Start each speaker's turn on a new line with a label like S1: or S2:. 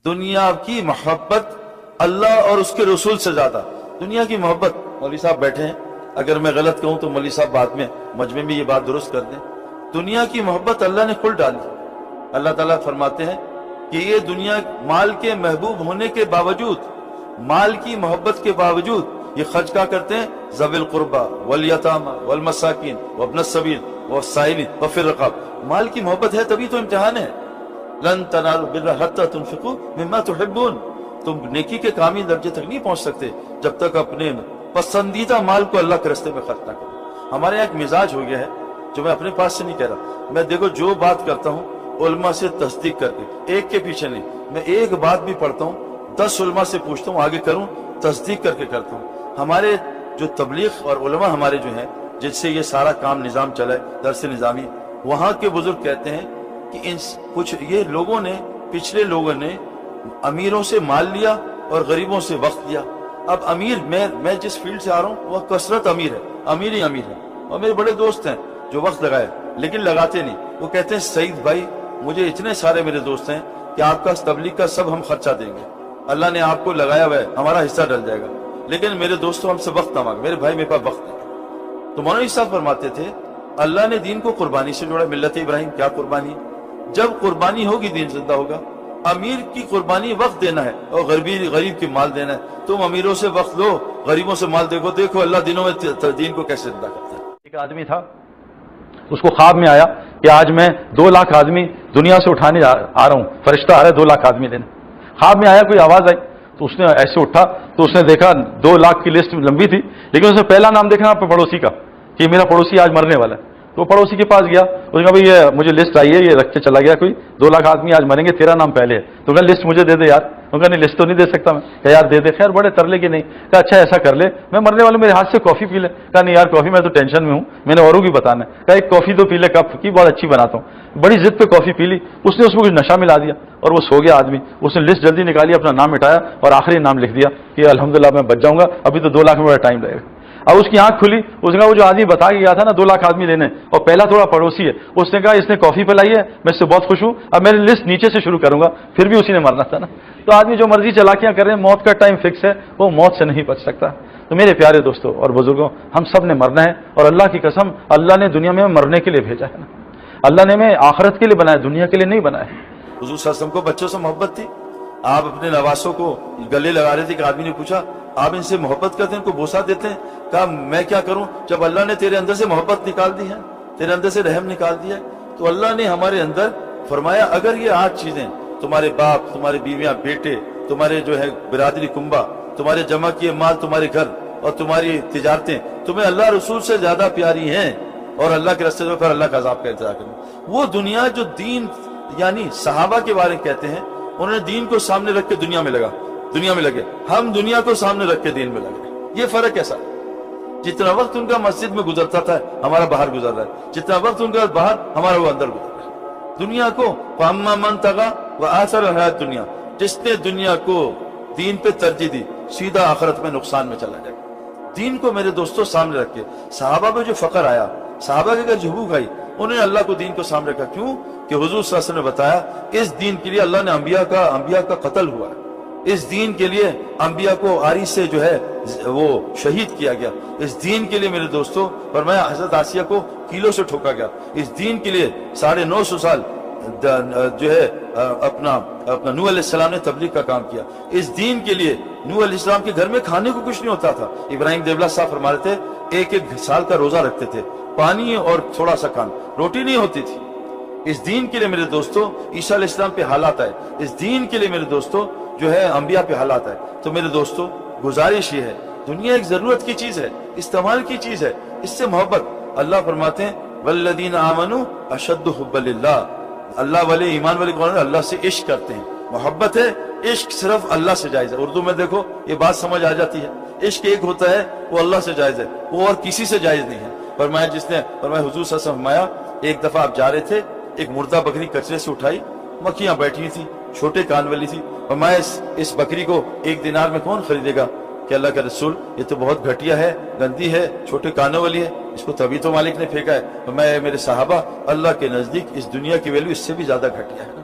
S1: دنیا کی محبت اللہ اور اس کے رسول سے زیادہ. دنیا کی محبت. مولوی صاحب بیٹھے ہیں, اگر میں غلط کہوں تو مولوی صاحب بعد میں مجمع میں یہ بات درست کر دیں. دنیا کی محبت اللہ نے کھل ڈالی. اللہ تعالیٰ فرماتے ہیں کہ یہ دنیا مال کے محبوب ہونے کے باوجود, مال کی محبت کے باوجود یہ خرچ کیا کرتے ہیں؟ ذوی القربى والیتامى والمساکین وابن السبیل والسائلین وفی الرقاب. مال کی محبت ہے تبھی تو امتحان ہے. لن تنالوا البر حتى تنفقوا مما تحبون. تم نیکی کے کامل درجے تک نہیں پہنچ سکتے جب تک اپنے پسندیدہ مال کو اللہ کے راستے میں خرچ نہ کرو. ہمارے یہاں ایک مزاج ہو گیا ہے جو میں اپنے پاس سے نہیں کہہ رہا. میں دیکھو جو بات کرتا ہوں علماء سے تصدیق کر کے, ایک کے پیچھے نہیں. میں ایک بات بھی پڑھتا ہوں 10 علماء سے پوچھتا ہوں آگے کروں, تصدیق کر کے کرتا ہوں. ہمارے جو تبلیغ اور علماء ہمارے جو ہیں جس سے یہ سارا کام نظام چلا ہے, درس نظامی, وہاں کے بزرگ کہتے ہیں کہ کچھ یہ لوگوں نے, پچھلے لوگوں نے امیروں سے مال لیا اور غریبوں سے وقت لیا. اب امیر, میں جس فیلڈ سے آ رہا ہوں وہ کثرت امیر ہے, امیر ہی امیر ہے. اور میرے بڑے دوست ہیں جو وقت لگائے لیکن لگاتے نہیں. وہ کہتے ہیں سعید بھائی مجھے اتنے سارے میرے دوست ہیں کہ آپ کا تبلیغ کا سب ہم خرچہ دیں گے, اللہ نے آپ کو لگایا ہوا ہے, ہمارا حصہ ڈل جائے گا, لیکن میرے دوستوں ہم سے وقت نہ مانگے. میرے بھائی میرے پاس وقت نہیں. تو مولانا صاحب فرماتے تھے اللہ نے دین کو قربانی سے جوڑا. ملت ابراہیم کیا قربانی ہے؟ جب قربانی ہوگی دین زندہ ہوگا. امیر کی قربانی وقت دینا ہے اور غریب کی مال دینا ہے. تم امیروں سے وقت لو, غریبوں سے مال دیکھو اللہ دنوں میں دین کو کیسے زندہ کرتا ہے.
S2: ایک آدمی تھا, اس کو خواب میں آیا کہ آج میں 2 لاکھ آدمی دنیا سے اٹھانے آ رہا ہوں, فرشتہ آ رہا ہے 2 لاکھ آدمی لینے. خواب میں آیا, کوئی آواز آئی تو اس نے ایسے اٹھا تو اس نے دیکھا 2 لاکھ کی لسٹ لمبی تھی, لیکن اس نے پہلا نام دیکھا اپنے پڑوسی کا کہ میرا پڑوسی آج مرنے والا ہے. تو وہ پڑوسی کے پاس گیا, اس نے کہا بھائی یہ مجھے لسٹ آئی ہے, یہ رکھ کے چلا گیا کوئی 2 لاکھ آدمی آج مریں گے, تیرا نام پہلے ہے. تو کہا لسٹ مجھے دے دے یار. تو کہا نہیں لسٹ تو نہیں دے سکتا میں. کہا یار دے دے. خیر بڑے ترلے کی نہیں. کہا اچھا ایسا کر لے, میں مرنے والوں میرے ہاتھ سے کافی پی لے. کہا نہیں یار کافی میں تو ٹینشن میں ہوں, میں نے اوروں کی بتانا ہے. کہا ایک کافی تو پی لے, کپ کی بہت اچھی بناتا ہوں. بڑی ضد پہ کافی پی لی. اس نے اس میں کچھ نشہ ملا دیا اور وہ سو گیا آدمی. اس نے لسٹ جلدی نکالی, اپنا نام مٹایا اور آخری نام لکھ دیا کہ الحمدللہ میں بچ جاؤں گا, ابھی تو 2 لاکھ میں بڑا ٹائم لگے گا. اب اس کی آنکھ کھلی, اس نے کہا وہ جو آدمی بتا کے گیا تھا نا 2 لاکھ آدمی لینے, اور پہلا تھوڑا پڑوسی ہے, اس نے کہا اس نے کافی پلائی ہے, میں اس سے بہت خوش ہوں, اب میں لسٹ نیچے سے شروع کروں گا. پھر بھی اسی نے مرنا تھا نا. تو آدمی جو مرضی چلاکیاں کر رہے ہیں, موت کا ٹائم فکس ہے, وہ موت سے نہیں بچ سکتا. تو میرے پیارے دوستوں اور بزرگوں, ہم سب نے مرنا ہے, اور اللہ کی قسم اللہ نے دنیا میں مرنے کے لیے بھیجا ہے نا. اللہ نے ہمیں آخرت کے لیے بنایا, دنیا کے لیے نہیں بنایا.
S1: حضور صلی اللہ علیہ وسلم کو بچوں سے محبت تھی. آپ اپنے نواسوں کو گلے لگا رہے تھے کہ آدمی نے پوچھا آپ ان سے محبت کرتے ہیں, ان کو بوسہ دیتے ہیں؟ کہا میں کیا کروں, جب اللہ نے تیرے اندر سے محبت نکال دی ہے, تیرے اندر سے رحم نکال دیا ہے, تو اللہ نے ہمارے اندر فرمایا اگر یہ 8 چیزیں, تمہارے باپ, تمہارے بیویاں, بیٹے, تمہارے جو ہے برادری کنبہ, تمہارے جمع کیے مال, تمہارے گھر اور تمہاری تجارتیں تمہیں اللہ رسول سے زیادہ پیاری ہیں, اور اللہ کے راستے میں پھر اللہ کا عذاب کا انتظار کرنا. وہ دنیا جو دین, یعنی صحابہ کے بارے میں کہتے ہیں انہوں نے دین کو سامنے رکھ کے دنیا میں لگے. ہم دنیا کو سامنے رکھ کے دین میں لگے. یہ فرق ایسا, جتنا وقت ان کا مسجد میں گزرتا تھا ہمارا باہر گزر رہا ہے, جتنا وقت ان کا باہر ہمارا وہ اندر گزر رہا ہے. دنیا کو فاما من طغى وآثر الحیات دنیا, جس نے دنیا کو دین پہ ترجیح دی سیدھا آخرت میں نقصان میں چلا جائے. دین کو میرے دوستوں سامنے رکھ کے, صحابہ پہ جو فقر آیا, صحابہ کے جو بھوک آئی, انہوں نے اللہ کو دین کو سامنے رکھا. کیوں کہ حضور صلی اللہ علیہ وسلم نے بتایا اس دین کے لیے اللہ نے انبیاء کا قتل ہوا ہے, اس دین کے لیے انبیاء کو آری سے جو ہے وہ شہید کیا گیا. اس دین کے لیے میرے دوستوں فرمایا حضرت آسیہ کو کیلوں سے ٹھوکا گیا. اس دین کے لیے 950 سال جو ہے اپنا نوح علیہ السلام نے تبلیغ کا کام کیا. اس دین کے لیے نوح علیہ السلام کے گھر میں کھانے کو کچھ نہیں ہوتا تھا. ابراہیم دیولا صاحب فرماتے تھے ایک سال کا روزہ رکھتے تھے, پانی اور تھوڑا سا کھانا, روٹی نہیں ہوتی تھی. اس دین کے لیے میرے دوستوں عیسیٰ علیہ السلام پہ حالات آئے, اس دین کے لیے میرے دوستوں جو ہے انبیاء پہ حالات آئے. تو میرے دوستوں گزارش یہ ہے, دنیا ایک ضرورت کی چیز ہے, استعمال کی چیز ہے, اس سے محبت. اللہ فرماتے ہیں والذین آمنوا اشد حبا للہ, اللہ والے ایمان والے کون ہیں؟ اللہ سے عشق کرتے ہیں, محبت ہے. عشق صرف اللہ سے جائز ہے. اردو میں دیکھو یہ بات سمجھ آ جاتی ہے, عشق ایک ہوتا ہے وہ اللہ سے جائز ہے, وہ اور کسی سے جائز نہیں ہے. فرمایا حضور صلی اللہ علیہ وسلم فرمایا ایک دفعہ آپ جا رہے تھے, ایک مردہ بکری کچرے سے اٹھائی, مکھیاں بیٹھی تھی, چھوٹے کان والی تھی. فرمایا اس بکری کو 1 دینار میں کون خریدے گا؟ کہ اللہ کا رسول یہ تو بہت گھٹیا ہے, گندی ہے, چھوٹے کانوں والی ہے, اس کو تبھی تو مالک نے پھینکا ہے. فرمایا میرے صحابہ اللہ کے نزدیک اس دنیا کی ویلیو اس سے بھی زیادہ گھٹیا ہے.